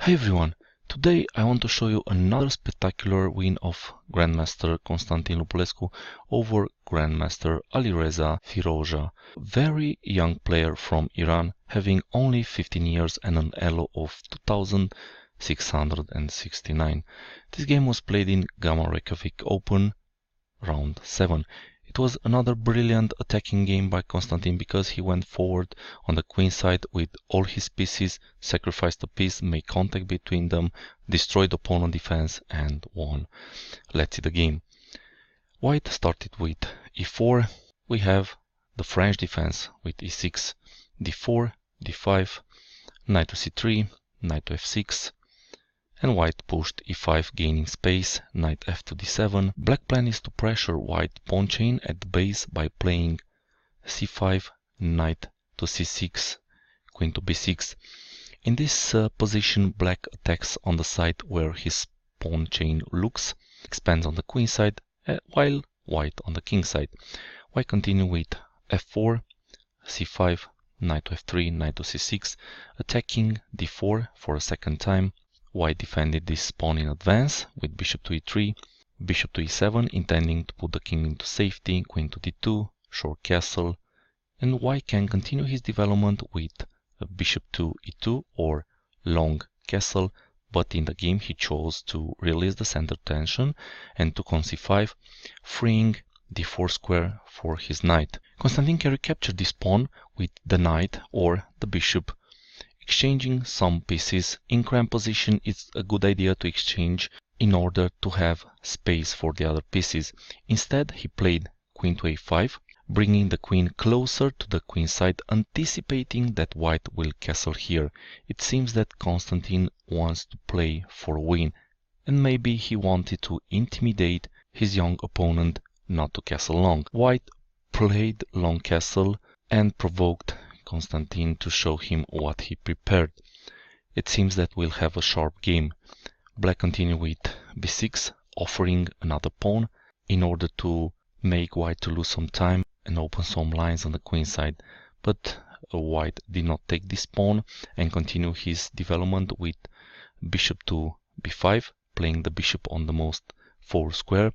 Hi everyone, today I want to show you another spectacular win of Grandmaster Constantin Lupulescu over Grandmaster Alireza Firouzja. Very young player from Iran, having only 15 years and an elo of 2669. This game was played in GAMMA Reykjavik Open, round 7. It was another brilliant attacking game by Constantin because he went forward on the queen side with all his pieces, sacrificed a piece, made contact between them, destroyed opponent defense and won. Let's see the game. White started with e4. We have the French defense with e6, d4, d5, knight to c3, knight to f6, and white pushed e5, gaining space, knight f2 d7. Black plan is to pressure white pawn chain at the base by playing c5, knight to c6, queen to b6. In this position, black attacks on the side where his pawn chain looks, expands on the queen side, while white on the king side. White continue with f4, c5, knight to f3, knight to c6, attacking d4 for a second time. White defended this pawn in advance with bishop to e3, bishop to e7, intending to put the king into safety, queen to d2, short castle, and white can continue his development with a bishop to e2 or long castle, but in the game he chose to release the center tension and took on c5, freeing d4 square for his knight. Constantin can recapture this pawn with the knight or the bishop, exchanging some pieces. In cramped position, it's a good idea to exchange in order to have space for the other pieces. Instead, he played queen to a5, bringing the queen closer to the queen side, anticipating that white will castle here. It seems that Constantin wants to play for a win, and maybe he wanted to intimidate his young opponent not to castle long. White played long castle and provoked Constantin to show him what he prepared. It seems that we'll have a sharp game. Black continue with b6, offering another pawn in order to make white to lose some time and open some lines on the queen side. But white did not take this pawn and continue his development with bishop to b5, playing the bishop on the most forward square.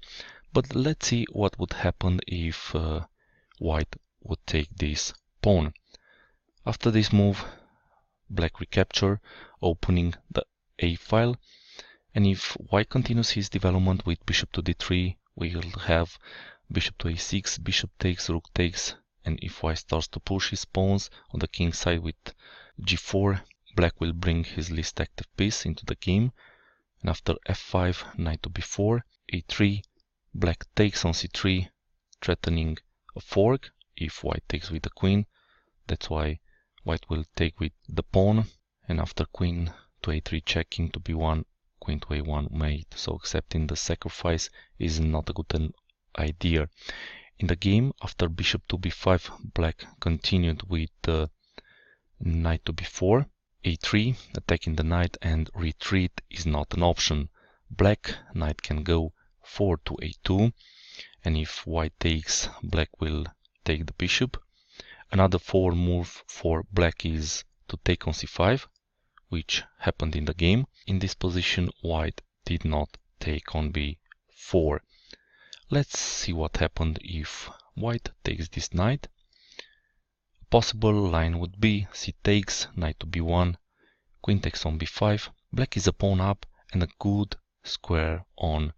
But let's see what would happen if white would take this pawn. After this move, black recapture, opening the a file, and if white continues his development with bishop to d3, we will have bishop to a6, bishop takes, rook takes, and if white starts to push his pawns on the king side with g4, black will bring his least active piece into the game, and after f5, knight to b4, a3, black takes on c3, threatening a fork if white takes with the queen. That's why white will take with the pawn, and after queen to a3 checking to b1, queen to a1 mate. So accepting the sacrifice is not a good idea. In the game, after bishop to b5, black continued with knight to b4, a3, attacking the knight, and retreat is not an option. Black knight can go forward to a2, and if white takes, black will take the bishop. Another forward move for black is to take on c5, which happened in the game. In this position, white did not take on b4. Let's see what happened if white takes this knight. A possible line would be c takes, knight to b1, queen takes on b5. Black is a pawn up and a good square on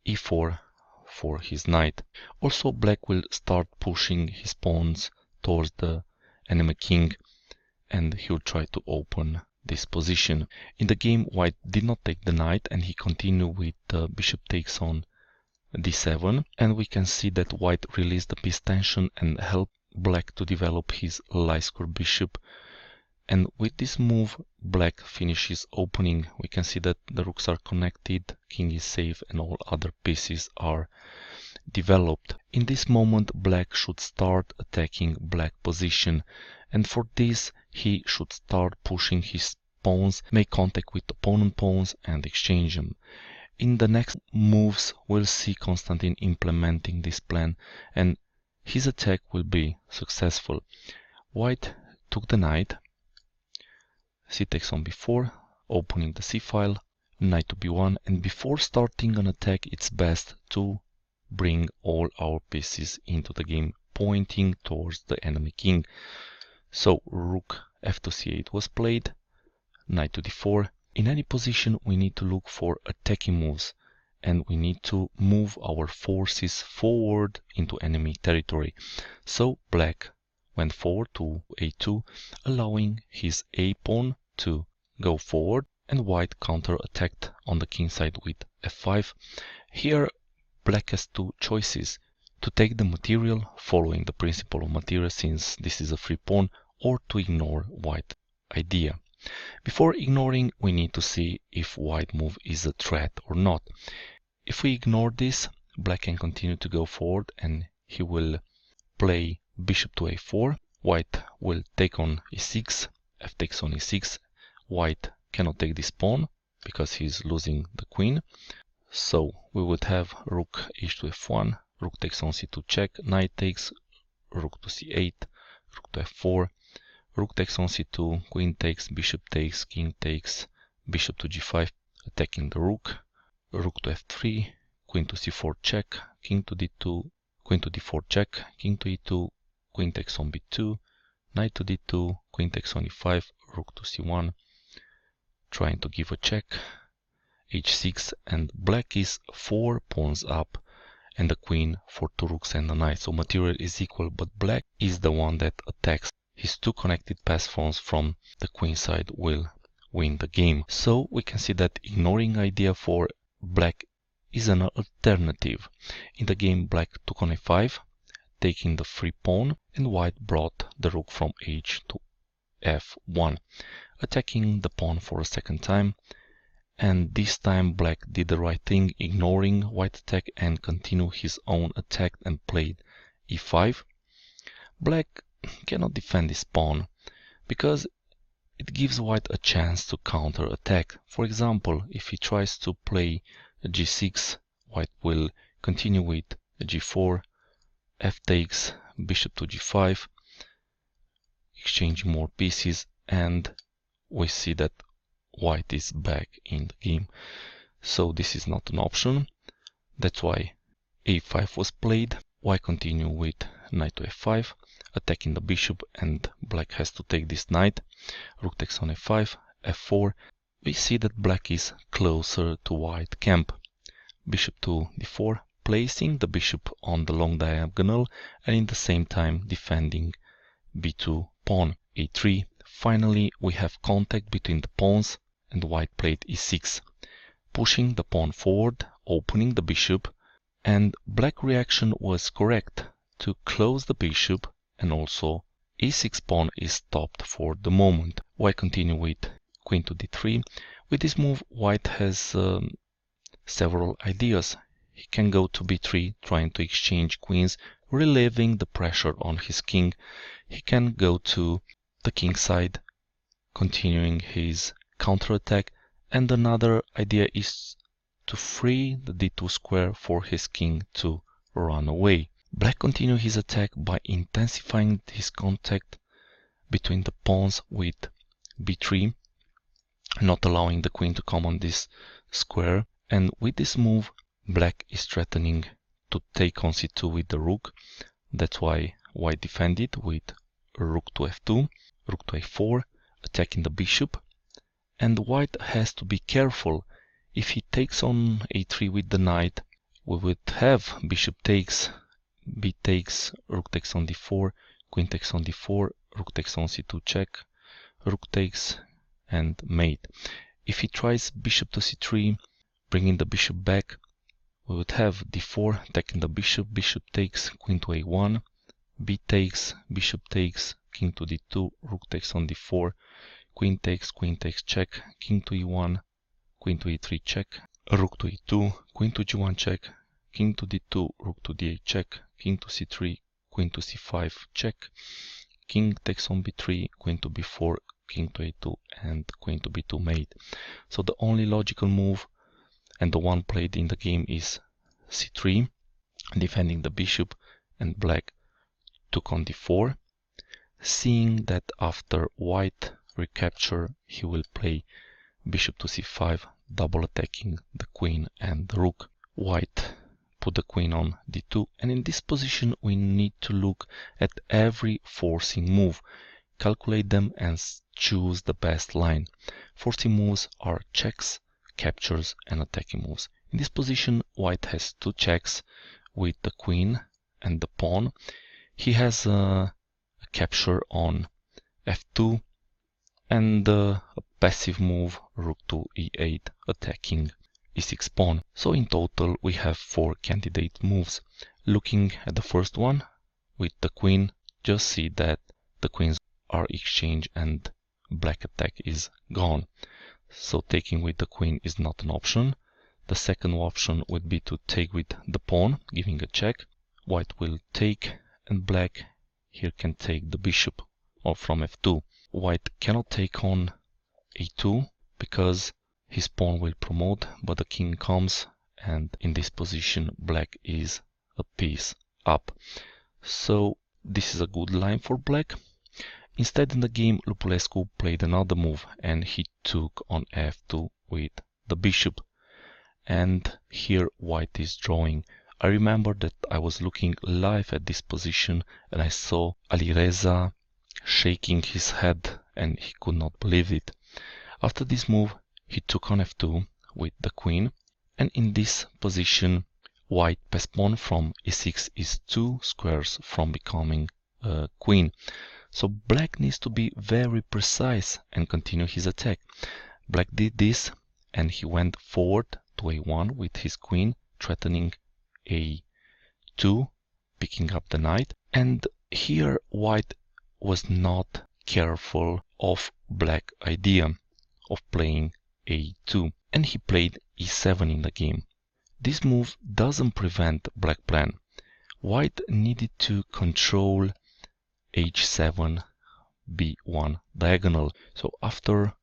e4 for his knight. Also, black will start pushing his pawns towards the enemy king, and he'll try to open this position. In the game, white did not take the knight, and he continued with bishop takes on d7, and we can see that white released the piece tension and helped black to develop his light square bishop. And with this move, black finishes opening. We can see that the rooks are connected, king is safe, and all other pieces are developed. In this moment, black should start attacking black position, and for this he should start pushing his pawns, make contact with opponent pawns and exchange them. In the next moves, we'll see Constantin implementing this plan, and his attack will be successful. White took the knight, c takes on b4, opening the C file, knight to B1, and before starting an attack it's best to bring all our pieces into the game pointing towards the enemy king. So rook f2 c8 was played, knight to d4. In any position we need to look for attacking moves, and we need to move our forces forward into enemy territory. So black went forward to a2, allowing his a pawn to go forward, and white counter-attacked on the king side with f5. Here black has two choices: to take the material, following the principle of material since this is a free pawn, or to ignore white idea. Before ignoring, we need to see if white move is a threat or not. If we ignore this, black can continue to go forward and he will play bishop to a4. White will take on e6, f takes on e6. White cannot take this pawn because he's losing the queen. So we would have rook h to f1, rook takes on c2 check, knight takes, rook to c8, rook to f4, rook takes on c2, queen takes, bishop takes, king takes, bishop to g5, attacking the rook, rook to f3, queen to c4 check, king to d2, queen to d4 check, king to e2, queen takes on b2, knight to d2, queen takes on e5, rook to c1, trying to give a check, h6, and black is 4 pawns up and the queen for 2 rooks and a knight. So material is equal, but black is the one that attacks. His 2 connected pass pawns from the queen side will win the game. So we can see that ignoring idea for black is an alternative. In the game, black took on a5, taking the free pawn, and white brought the rook from h to f1, attacking the pawn for a second time. And this time black did the right thing, ignoring white attack and continued his own attack and played e5. Black cannot defend this pawn because it gives white a chance to counter attack. For example, if he tries to play g6, white will continue with g4, f takes, bishop to g5, exchanging more pieces, and we see that white is back in the game. So this is not an option. That's why a5 was played. White continue with knight to f5, attacking the bishop, and black has to take this knight. Rook takes on f5, f4. We see that black is closer to white camp. Bishop to d4, placing the bishop on the long diagonal and in the same time defending b2 pawn. a3. Finally, we have contact between the pawns and white played e6, pushing the pawn forward, opening the bishop, and black reaction was correct to close the bishop, and also e6 pawn is stopped for the moment. White continue with queen to d3. With this move, white has several ideas. He can go to b3, trying to exchange queens, relieving the pressure on his king. He can go to the king side, continuing his counterattack, and another idea is to free the d2 square for his king to run away. Black continued his attack by intensifying his contact between the pawns with b3, not allowing the queen to come on this square, and with this move black is threatening to take on c2 with the rook. That's why white defended with rook to f2, rook to a4, attacking the bishop, and white has to be careful. If he takes on a3 with the knight, we would have bishop takes, b takes, rook takes on d4, queen takes on d4, rook takes on c2 check, rook takes, and mate. If he tries bishop to c3, bringing the bishop back, we would have d4, attacking the bishop, bishop takes, queen to a1, b takes, bishop takes, king to d2, rook takes on d4, queen takes check, king to e1, queen to e3 check, rook to e2, queen to g1 check, king to d2, rook to d8 check, king to c3, queen to c5 check, king takes on b3, queen to b4, king to a2, and queen to b2 mate. So the only logical move, and the one played in the game, is c3, defending the bishop, and black took on d4, seeing that after white recapture he will play bishop to c5, double attacking the queen and the rook. White put the queen on d2, and in this position we need to look at every forcing move, calculate them and choose the best line. Forcing moves are checks, captures and attacking moves. In this position white has two checks with the queen and the pawn. He has a capture on f2 and a passive move rook to e8 attacking e6 pawn. So in total we have 4 candidate moves. Looking at the first one with the queen, just see that the queens are exchanged and black attack is gone. So taking with the queen is not an option. The second option would be to take with the pawn, giving a check. White will take and black here can take the bishop or from f2. White cannot take on a2 because his pawn will promote, but the king comes, and in this position black is a piece up. So this is a good line for black. Instead in the game Lupulescu played another move and he took on f2 with the bishop, and here white is drawing. I remember that I was looking live at this position and I saw Alireza shaking his head and he could not believe it. After this move he took on f2 with the queen, and in this position white passed pawn from e6 is 2 squares from becoming a queen. So black needs to be very precise and continue his attack. Black did this and he went forward to a1 with his queen, threatening a2, picking up the knight, and here white was not careful of black idea of playing a2 and he played e7 in the game. This move doesn't prevent black plan. White needed to control h7 b1 diagonal. So after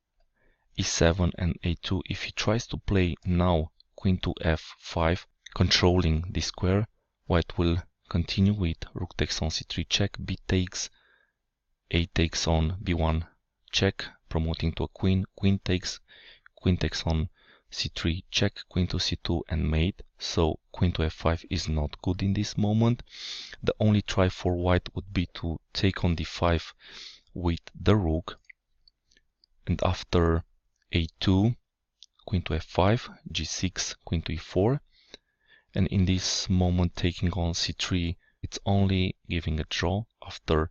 e7 and a2, if he tries to play now queen to f5 controlling this square, white will continue with rook takes on c3 check, b takes, a takes on b1 check, promoting to a queen, queen takes on c3 check, queen to c2 and mate. So queen to f5 is not good in this moment. The only try for white would be to take on d5 with the rook, and after a2, queen to f5, g6, queen to e4, and in this moment taking on c3, it's only giving a draw. After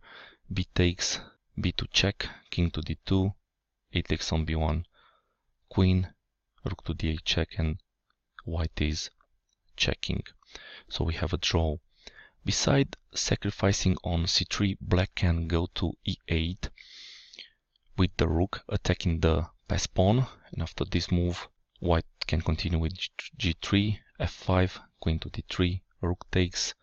b takes, b2 check, king to d2, a takes on b1 queen, rook to d8 check, and white is checking. So we have a draw. Beside sacrificing on c3, black can go to e8 with the rook attacking the pass pawn, and after this move white can continue with g3, f5, queen to d3, rook takes,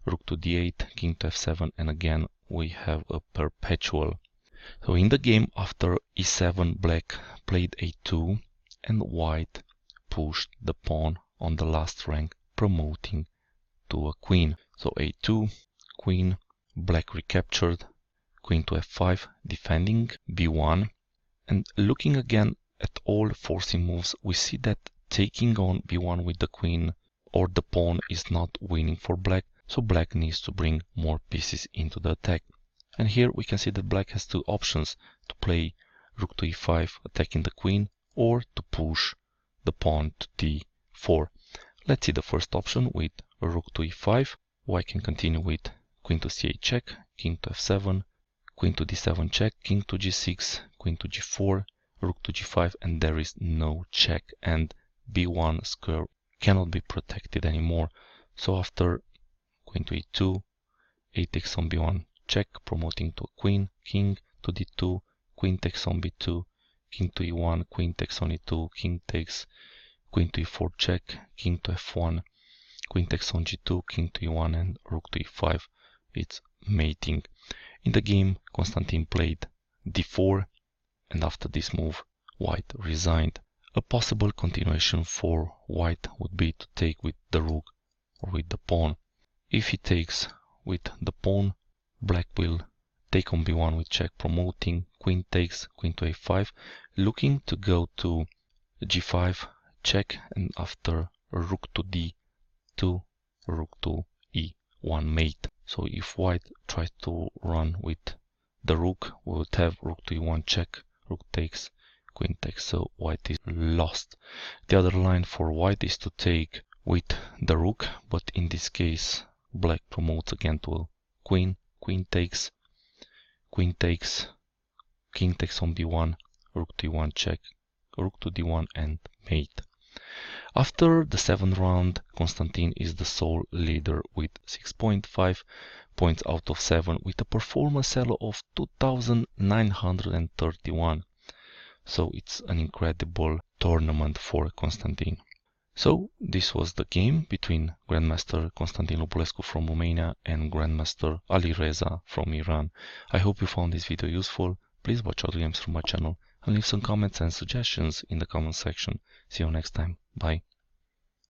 rook to d8, king to f7, and again we have a perpetual. So in the game after e7, black played a2 and white pushed the pawn on the last rank, promoting to a queen. So a2, queen, black recaptured, queen to f5, defending b1, and looking again at all forcing moves, we see that taking on b1 with the queen or the pawn is not winning for black, so black needs to bring more pieces into the attack. And here we can see that black has two options: to play rook to e5 attacking the queen, or to push the pawn to d4. Let's see the first option with rook to e5. White can continue with queen to c8 check, king to f7, queen to d7 check, king to g6, queen to g4, rook to g5, and there is no check, and b1 square cannot be protected anymore. So after queen to e2, a takes on b1 check, promoting to a queen, king to d2, queen takes on b2, king to e1, queen takes on e2, king takes, queen to e4 check, king to f1, queen takes on g2, king to e1, and rook to e5. It's mating. In the game Constantin played d4, and after this move white resigned. A possible continuation for white would be to take with the rook or with the pawn. If he takes with the pawn, black will take on b1 with check, promoting, queen takes, queen to a5, looking to go to g5, check, and after rook to d2, rook to e1 mate. So if white tries to run with the rook, we would have rook to e1 check, rook takes, queen takes, so white is lost. The other line for white is to take with the rook, but in this case black promotes again to a queen, queen takes, king takes on b1, rook to e1 check, rook to d1 and mate. After the 7th round, Constantin is the sole leader with 6.5 points out of 7 with a performance elo of 2931. So it's an incredible tournament for Constantin. So this was the game between Grandmaster Constantin Lupulescu from Romania and Grandmaster Alireza from Iran. I hope you found this video useful. Please watch other games from my channel and leave some comments and suggestions in the comment section. See you next time. Bye.